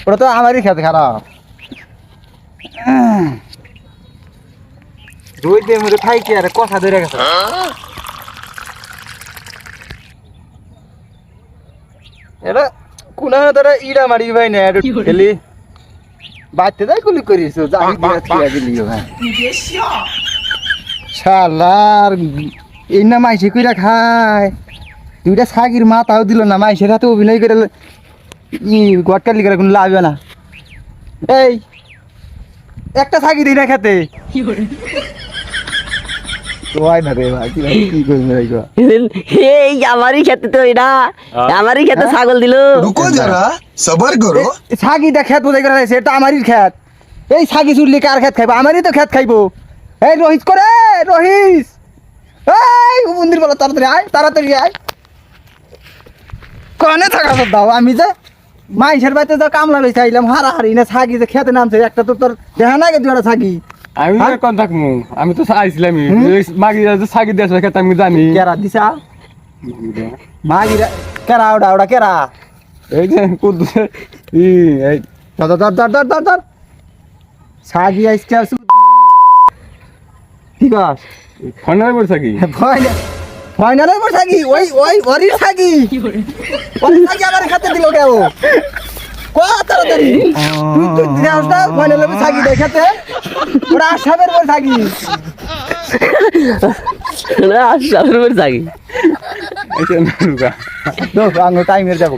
ওটা তো আমারই খেতে খারাপ দুই দিন মধ্যে থাইকে আর কথা ধরে গেছে এটা কোনা তোরা ইড়া মারি ভাই না খেলি বাচ্চা যাই গুলি করিস শালার এই না মাইসে কইরা খায় দুইটা ছাগির মাথাও দিল না মাইসের হাতে অভিনয় করে গটকালি করে কোনো লাভ না এই একটা ছাগি দিই না খেতে এই আমারই খেতে তো এটা আমারই খেতে ছাগল দিল रुको जरा सबर करो ছাগিটা খেত বোঝাই করে এটা আমারই খেত এই ছাগি চুরলি কার খেত খাইবো আমারই তো খেত খাইবো এই রোহিত করে রোহিত এই মন্দির বলো তাড়াতাড়ি আয় কনে থাকা দাও আমি যে মাইসের বাড়িতে তো কামলা বেশি আইলাম হারাহারি না ছাগি যে খেতে নামছে একটা তো তোর দেখা না গেছে ছাগি আমি কোন থাকবো আমি তো চাইছিলাম মাগি ছাগি দিয়ে খেতে আমি জানি কেরা দিছা মাগিরা কেরা ওটা কেরা এই যে কুদ্দুসে এই ধর ছাগি আইসকে আসু ঠিক আছে ফোনে বল ছাগি ফাইনালে পর ছাগি ওই ওরি ছাগি ওরি ছাগি আমার খাতে দিল কেও কত তাড়াতাড়ি তুই দিনাসটা ফাইনালে পর ছাগি দেখাতে ওরা আশাবের পর ছাগি আসার উপর থাকি এই যে না তো আঙ্গ টাইমের যাবো